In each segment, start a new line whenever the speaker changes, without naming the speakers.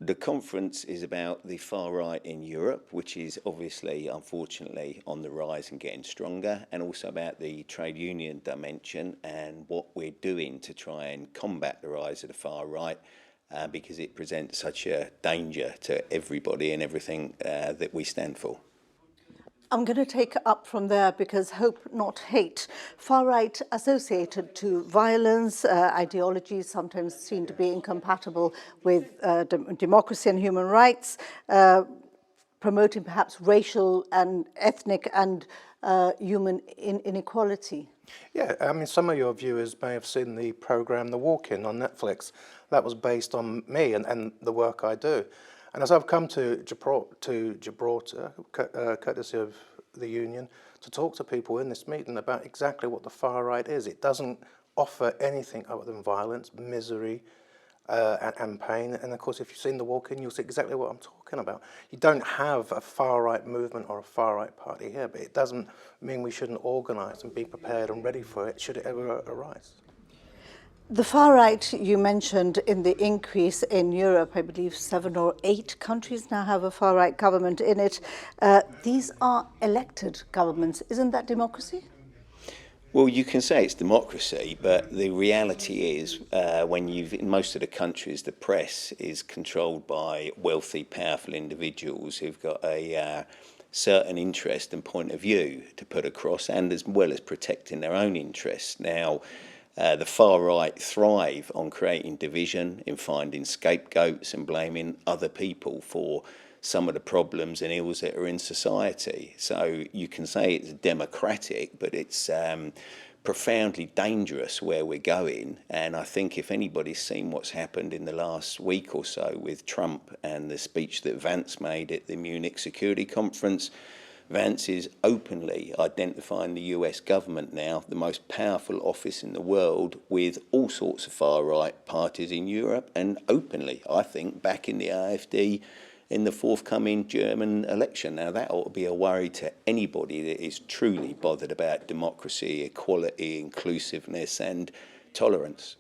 The conference is about the far right in Europe, which is obviously, unfortunately, on the rise and getting stronger, and also about the trade union dimension and what we're doing to try and combat the rise of the far right, because it presents such a danger to everybody and everything that we stand for.
I'm going to take up from there because hope, not hate. Far right associated to violence, ideologies sometimes seem to be incompatible with democracy and human rights, promoting perhaps racial and ethnic and human inequality.
Yeah, I mean, some of your viewers may have seen the program The Walk-In on Netflix. That was based on me and the work I do. And as I've come to Gibraltar, courtesy of the union, to talk to people in this meeting about exactly what the far right is. It doesn't offer anything other than violence, misery, and pain. And of course, if you've seen The Walk-In, you'll see exactly what I'm talking about. You don't have a far-right movement or a far-right party here, but it doesn't mean we shouldn't organise and be prepared and ready for it, should it ever arise.
The far right you mentioned in the increase in Europe, I believe 7 or 8 countries now have a far right government in it. These are elected governments. Isn't that democracy?
Well, you can say it's democracy, but the reality is in most of the countries, the press is controlled by wealthy, powerful individuals who've got a certain interest and point of view to put across, and as well as protecting their own interests. Now, the far right thrive on creating division, in finding scapegoats and blaming other people for some of the problems and ills that are in society. So you can say it's democratic, but it's profoundly dangerous where we're going. And I think if anybody's seen what's happened in the last week or so with Trump and the speech that Vance made at the Munich Security Conference, Vance is openly identifying the US government now, the most powerful office in the world, with all sorts of far-right parties in Europe, and openly, I think, backing the AfD in the forthcoming German election. Now, that ought to be a worry to anybody that is truly bothered about democracy, equality, inclusiveness, and tolerance.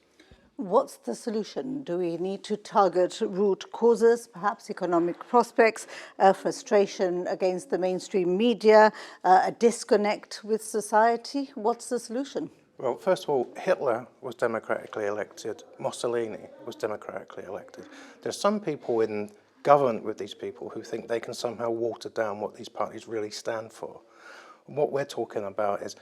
What's the solution? Do we need to target root causes, perhaps economic prospects, frustration against the mainstream media, a disconnect with society? What's the solution?
Well, first of all, Hitler was democratically elected. Mussolini was democratically elected. There's some people in government with these people who think they can somehow water down what these parties really stand for. What we're talking about is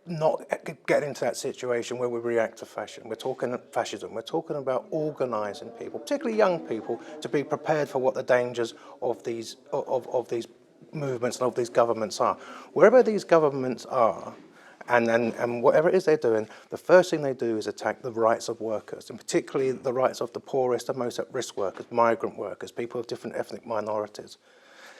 not get into that situation where we react to fascism. We're talking about organising people, particularly young people, to be prepared for what the dangers of these movements and of these governments are. Wherever these governments are, and whatever it is they're doing, the first thing they do is attack the rights of workers, and particularly the rights of the poorest and most at-risk workers, migrant workers, people of different ethnic minorities.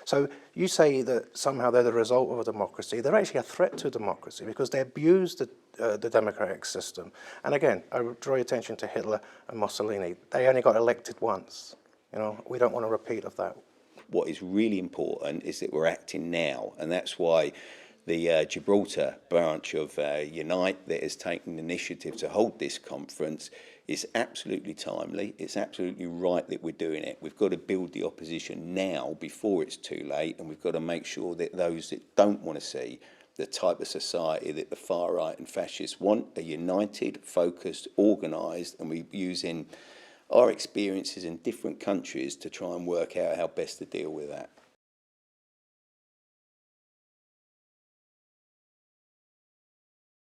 So you say that somehow they're the result of a democracy. They're actually a threat to democracy because they abuse the democratic system. And again, I draw your attention to Hitler and Mussolini. They only got elected once. You know, we don't want a repeat of that.
What is really important is that we're acting now, and that's why the Gibraltar branch of Unite that has taken the initiative to hold this conference is absolutely timely. It's absolutely right that we're doing it. We've got to build the opposition now before it's too late, and we've got to make sure that those that don't want to see the type of society that the far right and fascists want are united, focused, organised, and we're using our experiences in different countries to try and work out how best to deal with that.